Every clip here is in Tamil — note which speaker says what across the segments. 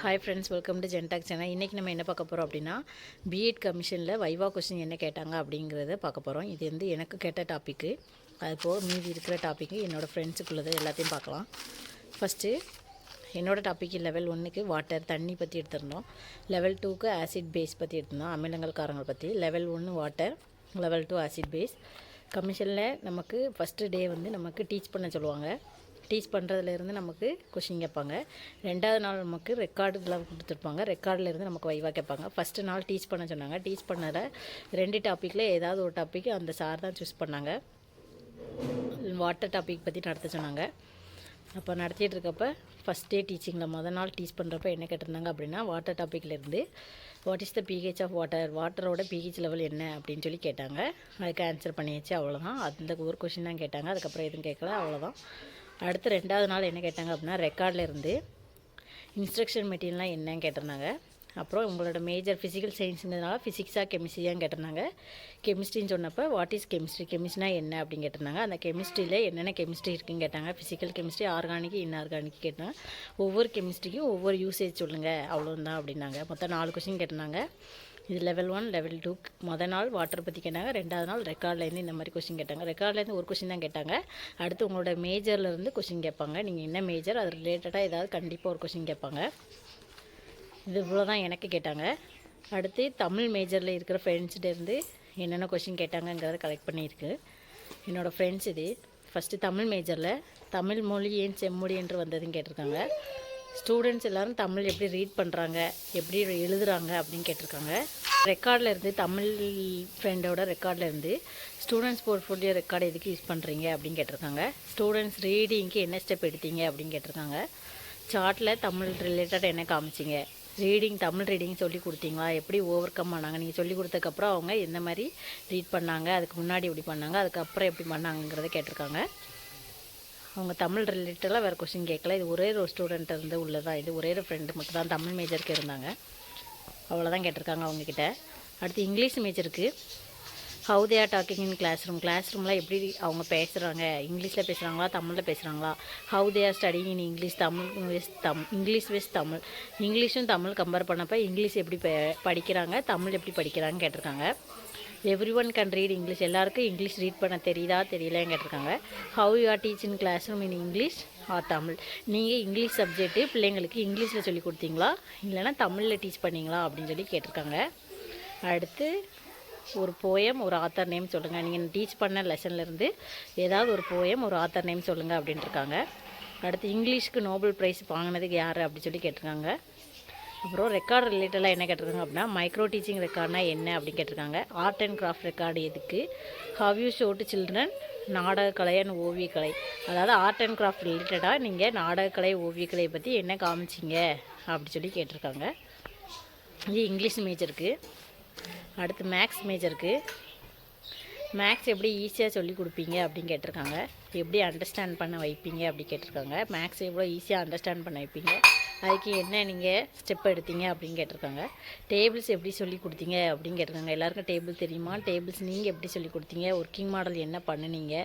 Speaker 1: ஹாய் ஃப்ரெண்ட்ஸ், வெல்கம் டு ஜென்டாக் சேனல். இன்றைக்கி நம்ம என்ன பார்க்க போகிறோம் அப்படின்னா, பிஎட் கமிஷனில் வைவா கொஸ்டின் என்ன கேட்டாங்க அப்படிங்கிறத பார்க்க போகிறோம். இது வந்து எனக்கு கேட்ட டாப்பிக்கு, அதுபோக மீதி இருக்கிற டாப்பிக்கு என்னோடய ஃப்ரெண்ட்ஸுக்குள்ளது எல்லாத்தையும் பார்க்கலாம். ஃபஸ்ட்டு என்னோடய டாப்பிக்கு லெவல் 1க்கு வாட்டர் தண்ணி பற்றி எடுத்திருந்தோம். லெவல் 2க்கு ஆசிட் பேஸ் பற்றி எடுத்திருந்தோம், அமிலங்கள் காரங்கள் பற்றி. Level 1 water, level 2 acid base. கமிஷனில் நமக்கு ஃபஸ்ட்டு டே வந்து நமக்கு டீச் பண்ண சொல்லுவாங்க. டீச் பண்ணுறதுலேருந்து நமக்கு கொஷின் கேட்பாங்க. ரெண்டாவது நாள் நமக்கு ரெக்கார்டுலாம் கொடுத்துருப்பாங்க. ரெக்கார்டிலேருந்து நமக்கு வைவா கேட்பாங்க. ஃபஸ்ட்டு நாள் டீச் பண்ண சொன்னாங்க. டீச் பண்ணதை 2 டாப்பிக்கில் ஏதாவது ஒரு டாப்பிக் அந்த சார் தான் சூஸ் பண்ணாங்க. வாட்டர் டாபிக் பற்றி நடத்த சொன்னாங்க. அப்போ நடத்திட்டு இருக்கப்போ ஃபஸ்ட் டே டீச்சிங்கில் நாள் டீச் பண்ணுறப்ப என்ன கேட்டிருந்தாங்க அப்படின்னா, வாட்டர் டாப்பிக்லேருந்து what is the pH of water, வாட்டரோட பிஹெச் லெவல் என்ன அப்படின்னு சொல்லி கேட்டாங்க. அதுக்கு ஆன்சர் பண்ணியாச்சு, அவ்வளோதான். அந்த ஒரு கொஷின் தான் கேட்டாங்க. அதுக்கப்புறம் எதுவும் கேட்கல, அவ்வளோதான். அடுத்து ரெண்டாவது நாள் என்ன கேட்டாங்க அப்படின்னா, ரெக்கார்டில் இருந்து இன்ஸ்ட்ரக்ஷன் மெட்டீரியல்லாம் என்னன்னு கேட்டிருந்தாங்க. அப்புறம் உங்களோட மேஜர் ஃபிசிக்கல் சயின்ஸுங்கிறதுனால ஃபிசிக்ஸாக கெமிஸ்ட்ரியான்னு கேட்டிருந்தாங்க. கெமிஸ்ட்ரின்னு சொன்னப்போ வாட் இஸ் கெமிஸ்ட்ரி, கெமிஸ்ட்ரினா என்ன அப்படின்னு கேட்டிருந்தாங்க. அந்த கெமிஸ்ட்ரியில் என்னென்ன கெமிஸ்ட்ரி இருக்குன்னு கேட்டாங்க. ஃபிசிக்கல் கெமிஸ்ட்ரி, ஆர்கானிக், இன்ஆர்கானிக் கேட்டாங்க. ஒவ்வொரு கெமிஸ்ட்ரிக்கும் ஒவ்வொரு யூசேஜ் சொல்லுங்கள், அவ்வளோதான் அப்படின்னாங்க. மொத்தம் 4 கொஸ்டின் கேட்டிருந்தாங்க. இது லெவல் 1, லெவல் 2. நாள் வாட்டர் பற்றி கேட்டாங்க. ரெண்டாவது நாள் ரெக்கார்ட்லேருந்து இந்த மாதிரி கொஸ்டின் கேட்டாங்க. ரெக்கார்ட்லேருந்து ஒரு கொஸ்டின் தான் கேட்டாங்க. அடுத்து உங்களோட மேஜர்லேருந்து கொஸ்டின் கேட்பாங்க. நீங்கள் என்ன மேஜர், அது ரிலேட்டடாக ஏதாவது கண்டிப்பாக ஒரு கொஸ்டின் கேட்பாங்க. இது இவ்வளோ தான் எனக்கு கேட்டாங்க. அடுத்து தமிழ் மேஜரில் இருக்கிற ஃப்ரெண்ட்ஸ்கிட்டேருந்து என்னென்ன கொஸ்டின் கேட்டாங்கங்கிறத கலெக்ட் பண்ணியிருக்கு என்னோடய ஃப்ரெண்ட்ஸ். இது ஃபஸ்ட்டு தமிழ் மேஜரில் தமிழ் மொழி ஏன் செம்மொழி என்று வந்ததுன்னு கேட்டிருக்காங்க. ஸ்டூடெண்ட்ஸ் எல்லோரும் தமிழ் எப்படி ரீட் பண்ணுறாங்க, எப்படி எழுதுகிறாங்க அப்படின்னு கேட்டிருக்காங்க. ரெக்கார்டில் இருந்து தமிழ் ஃப்ரெண்டோட ரெக்கார்டில் இருந்து ஸ்டூடெண்ட்ஸ் போர்ட்ஃபோலியோ ரெக்கார்டு எதுக்கு யூஸ் பண்ணுறீங்க அப்படின்னு கேட்டிருக்காங்க. ஸ்டூடெண்ட்ஸ் ரீடிங்க்கு என்ன ஸ்டெப் எடுத்தீங்க அப்படின்னு கேட்டிருக்காங்க. சார்ட்டில் தமிழ் ரிலேட்டட் என்ன காமிச்சிங்க, ரீடிங் தமிழ் ரீடிங் சொல்லி கொடுத்தீங்களா, எப்படி ஓவர் கம் பண்ணாங்க, நீங்கள் சொல்லி கொடுத்ததுக்கப்புறம் அவங்க எந்த மாதிரி ரீட் பண்ணாங்க, அதுக்கு முன்னாடி எப்படி பண்ணாங்க, அதுக்கப்புறம் எப்படி பண்ணாங்கிறத கேட்டிருக்காங்க. அவங்க தமிழ் ரிலேட்டடாக வேறு கொஸ்டின் கேட்கல. இது ஒரே ஒரு ஸ்டூடெண்ட் இருந்து உள்ளதான். இது ஒரே ஒரு ஃப்ரெண்டு மட்டும் தான் தமிழ் மேஜருக்கு இருந்தாங்க, அவ்வளோதான் கேட்டிருக்காங்க அவங்கக்கிட்ட. அடுத்து இங்கிலீஷ் மேஜருக்கு how they are talking in class ரூமில் எப்படி அவங்க பேசுகிறாங்க, இங்கிலீஷில் பேசுகிறாங்களா தமிழில் பேசுகிறாங்களா. How they are studying in English, English vs Tamil. இங்கிலீஷும் தமிழ் கம்பேர் பண்ணப்போ இங்கிலீஷ் எப்படி படிக்கிறாங்க, தமிழ் எப்படி படிக்கிறாங்கன்னு கேட்டிருக்காங்க. Every one can read English, எல்லாருக்கும் இங்கிலீஷ் ரீட் பண்ண தெரியுதா தெரியலன்னு கேட்டிருக்காங்க. How you are teach in classroom in English or Tamil. நீங்கள் இங்கிலீஷ் சப்ஜெக்ட்டு பிள்ளைங்களுக்கு இங்கிலீஷில் சொல்லி கொடுத்தீங்களா இல்லைனா தமிழில் டீச் பண்ணிங்களா அப்படின்னு சொல்லி கேட்டிருக்காங்க. அடுத்து ஒரு போயம், ஒரு ஆத்தர் நேம் சொல்லுங்கள். நீங்கள் டீச் பண்ண லெசன்லேருந்து ஏதாவது ஒரு போயம், ஒரு ஆத்தர் நேம் சொல்லுங்கள் அப்படின்ட்டுருக்காங்க. அடுத்து இங்கிலீஷ்க்கு நோபல் ப்ரைஸ் வாங்கினதுக்கு யார் அப்படி சொல்லி கேட்டிருக்காங்க. அப்புறம் ரெக்கார்டு ரிலேட்டடாக என்ன கேட்டிருக்காங்க அப்படின்னா, மைக்ரோ டீச்சிங் ரெக்கார்ட்னா என்ன அப்படின்னு கேட்டிருக்காங்க. ஆர்ட் அண்ட் கிராஃப்ட் ரெக்கார்டு எதுக்கு, how you show to children, நாடகக்கலை அண்ட் ஓவியக்கலை. அதாவது ஆர்ட் அண்ட் கிராஃப்ட் ரிலேட்டடாக நீங்கள் நாடகக்கலை ஓவியக்கலையை பற்றி என்ன காமிச்சிங்க அப்படி சொல்லி கேட்டிருக்காங்க. இது இங்கிலீஷ் மேஜருக்கு. அடுத்து மேக்ஸ் மேஜருக்கு மேக்ஸ் எப்படி ஈஸியாக சொல்லி கொடுப்பீங்க அப்படின்னு கேட்டிருக்காங்க. எப்படி அண்டர்ஸ்டாண்ட் பண்ண வைப்பீங்க அப்படி கேட்டிருக்காங்க. மேக்ஸ் எவ்வளோ ஈஸியாக அண்டர்ஸ்டாண்ட் பண்ண வைப்பீங்க, அதுக்கு என்ன நீங்கள் ஸ்டெப் எடுத்தீங்க அப்படின்னு கேட்டிருக்காங்க. டேபிள்ஸ் எப்படி சொல்லி கொடுத்தீங்க அப்படின்னு கேட்டிருக்காங்க. எல்லாருக்கும் டேபிள் தெரியுமா, டேபிள்ஸ் நீங்கள் எப்படி சொல்லி கொடுத்தீங்க, ஒர்க்கிங் மாடல் என்ன பண்ணுனீங்க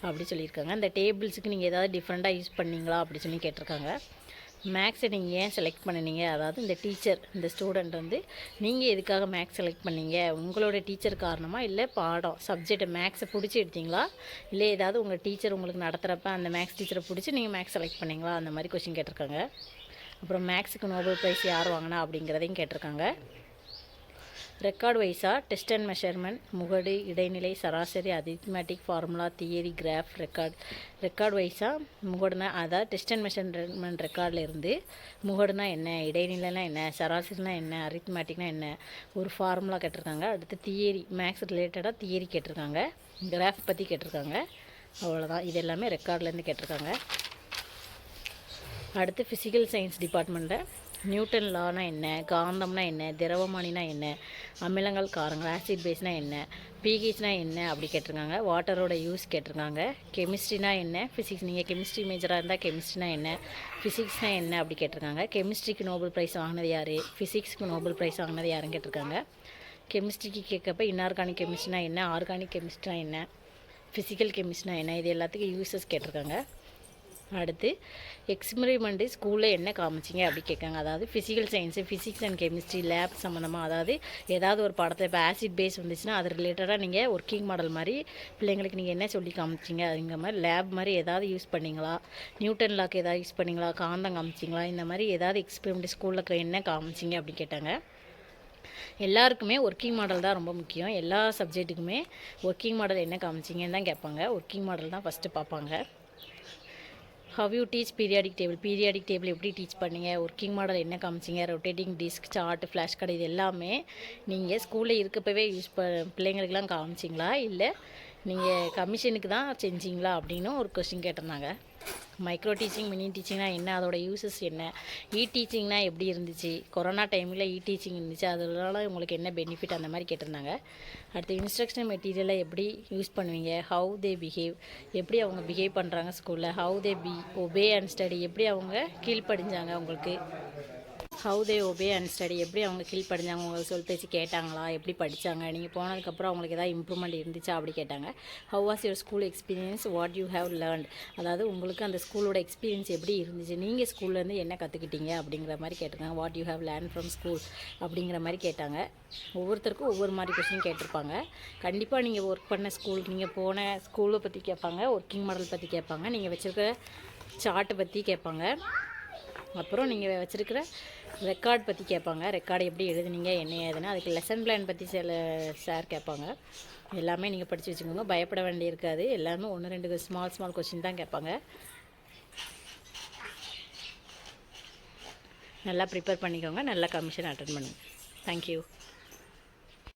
Speaker 1: அப்படி சொல்லியிருக்காங்க. அந்த டேபிள்ஸுக்கு நீங்கள் ஏதாவது டிஃப்ரெண்ட்டாக யூஸ் பண்ணிங்களா அப்படி சொல்லி கேட்டிருக்காங்க. மேக்ஸை நீங்கள் ஏன் செலக்ட் பண்ணினீங்க, அதாவது இந்த டீச்சர், இந்த ஸ்டூடெண்ட் வந்து நீங்கள் எதுக்காக மேக்ஸ் செலக்ட் பண்ணீங்க, உங்களோட டீச்சர் காரணமாக இல்லை பாடம் சப்ஜெக்டை மேக்ஸை பிடிச்சி எடுத்தீங்களா, இல்லை ஏதாவது உங்கள் டீச்சர் உங்களுக்கு நடத்துகிறப்ப அந்த மேக்ஸ் டீச்சரை பிடிச்சி நீங்கள் மேக்ஸ் செலக்ட் பண்ணிங்களா, அந்த மாதிரி கொஸ்டின் கேட்டிருக்காங்க. அப்புறம் மேக்ஸுக்கு நோபல் ப்ரைஸ் யார் வாங்கினா அப்படிங்கிறதையும் கேட்டிருக்காங்க. ரெக்கார்டு வைஸாக டெஸ்ட் அண்ட் மெஷர்மெண்ட், முகடு, இடைநிலை, சராசரி, arithmetic, formula, theory, graph, record வைஸாக முகடுனா, அதாவது டெஸ்ட் அண்ட் மெஷர்மெண்ட் ரெக்கார்டில் இருந்து முகடுனா என்ன, இடைநிலைனா என்ன, சராசரினா என்ன, அரித்மேட்டிக்னா என்ன, ஒரு ஃபார்முலா கேட்டிருக்காங்க. அடுத்து தியரி, மேக்ஸ் ரிலேட்டடாக தியரி கேட்டிருக்காங்க. கிராஃப் பற்றி கேட்டிருக்காங்க. அவ்வளோதான். இது எல்லாமே ரெக்கார்ட்லேருந்து கேட்டிருக்காங்க. அடுத்து ஃபிசிக்கல் சயின்ஸ் டிபார்ட்மெண்ட்டில் நியூட்டன் லானா என்ன, காந்தம்னா என்ன, திரவமானினா என்ன, அமிலங்கள் காரங்கள் ஆசிட் பேஸ்னா என்ன, பிஹெச்னா என்ன அப்படி கேட்டிருக்காங்க. வாட்டரோட யூஸ் கேட்டிருக்காங்க. கெமிஸ்ட்ரினா என்ன, ஃபிசிக்ஸ், நீங்கள் கெமிஸ்ட்ரி மேஜராக இருந்தால் கெமிஸ்ட்ரினா என்ன, ஃபிசிக்ஸ்னா என்ன அப்படி கேட்டிருக்காங்க. கெமிஸ்ட்ரிக்கு நோபல் ப்ரைஸ் வாங்கினது யார், ஃபிசிக்ஸ்க்கு நோபல் ப்ரைஸ் வாங்கினது யாருன்னு கேட்டிருக்காங்க. கெமிஸ்ட்ரிக்கு கேட்கப்ப இன்ஆர்கானிக் கெமிஸ்ட்ரினா என்ன, ஆர்கானிக் கெமிஸ்ட்ரினா என்ன, ஃபிசிக்கல் கெமிஸ்ட்ரினா என்ன, இது எல்லாத்துக்கும் யூசஸ் கேட்டிருக்காங்க. அடுத்து எக்ஸ்பெரிமெண்ட்டு ஸ்கூலில் என்ன காமிச்சிங்க அப்படி கேட்காங்க. அதாவது physical science, physics and chemistry lab சம்மந்தமாக, அதாவது ஏதாவது ஒரு பாடத்தை இப்போ ஆசிட் பேஸ் வந்துச்சுன்னா அது ரிலேட்டடாக நீங்கள் ஒர்க்கிங் மாடல் மாதிரி பிள்ளைங்களுக்கு நீங்கள் என்ன சொல்லி காமிச்சிங்க, அதுங்கிற மாதிரி லேப் மாதிரி ஏதாவது யூஸ் பண்ணிங்களா, நியூட்டன் லாக்கு ஏதாவது யூஸ் பண்ணிங்களா, காந்தம் காமிச்சிங்களா, இந்த மாதிரி ஏதாவது எக்ஸ்பெரிமெண்ட் ஸ்கூலில் இருக்கிற என்ன காமிச்சிங்க அப்படி கேட்டாங்க. எல்லாருக்குமே ஒர்க்கிங் மாடல் தான் ரொம்ப முக்கியம். எல்லா சப்ஜெக்ட்டுக்குமே ஒர்க்கிங் மாடல் என்ன காமிச்சிங்கன்னு தான் கேட்பாங்க. ஒர்க்கிங் மாடல் தான் ஃபஸ்ட்டு பார்ப்பாங்க. How you teach periodic table எப்படி டீச் பண்ணீங்க, ஒர்க்கிங் மாடல் என்ன காமிச்சிங்க, rotating disc, chart, flash card, இது எல்லாமே நீங்கள் ஸ்கூலில் இருக்கப்பவே பிள்ளைங்களுக்கெல்லாம் காமிச்சிங்களா, இல்லை நீங்கள் கமிஷனுக்கு தான் செஞ்சீங்களா அப்படின்னு ஒரு கொஸ்டின் கேட்டிருந்தாங்க. மைக்ரோ டீச்சிங், மினி டீச்சிங்னா என்ன, அதோட யூசஸ் என்ன, டீச்சிங்னா எப்படி இருந்துச்சு, கொரோனா டைமில் டீச்சிங் இருந்துச்சு, அதனால உங்களுக்கு என்ன பெனிஃபிட், அந்த மாதிரி கேட்டிருந்தாங்க. அடுத்து இன்ஸ்ட்ரக்ஷன் மெட்டீரியலை எப்படி யூஸ் பண்ணுவீங்க, ஹவு தே பிஹேவ், எப்படி அவங்க பிஹேவ் பண்ணுறாங்க ஸ்கூலில், how they obey and study, எப்படி அவங்க கீழ்ப்படிஞ்சாங்க உங்களுக்கு, how they obey and study, எப்படி அவங்க கீழ்ப்படிஞ்சாங்க, உங்களுக்கு சொல் பேச்சு கேட்டாங்களா, எப்படி படித்தாங்க, நீங்கள் போனதுக்கப்புறம் அவங்களுக்கு ஏதாவது இம்ப்ரூவ்மெண்ட் இருந்துச்சா அப்படி கேட்டாங்க. How was your school experience, what you have learnt, அதாவது உங்களுக்கு அந்த ஸ்கூலோட எக்ஸ்பீரியன்ஸ் எப்படி இருந்துச்சு, நீங்கள் ஸ்கூல்லேருந்து என்ன கற்றுக்கிட்டீங்க அப்படிங்கிற மாதிரி கேட்டிருக்காங்க. What you have learn from school அப்படிங்கிற மாதிரி கேட்டாங்க. ஒவ்வொருத்தருக்கும் ஒவ்வொரு மாதிரி கொஸ்டின் கேட்டிருப்பாங்க. கண்டிப்பாக நீங்கள் ஒர்க் பண்ண ஸ்கூல், நீங்கள் போன ஸ்கூலை பற்றி கேட்பாங்க, ஒர்க்கிங் மாடல் பற்றி கேட்பாங்க, நீங்கள் வச்சுருக்க சார்ட்டை பற்றி கேட்பாங்க, அப்புறம் நீங்கள் வச்சுருக்கிற ரெக்கார்ட் பற்றி கேட்பாங்க, ரெக்கார்டு எப்படி எழுதுனீங்க என்ன ஏதுன்னு, அதுக்கு லெசன் பிளான் பற்றி சில சார் கேட்பாங்க. எல்லாமே நீங்கள் படித்து வச்சுக்கோங்க, பயப்பட வேண்டி இருக்காது. எல்லாமே 1-2 ஸ்மால் கொஸ்டின் தான் கேட்பாங்க. நல்லா ப்ரிப்பேர் பண்ணிக்கோங்க, நல்லா கமிஷன் அட்டன் பண்ணுங்கள். தேங்க்யூ.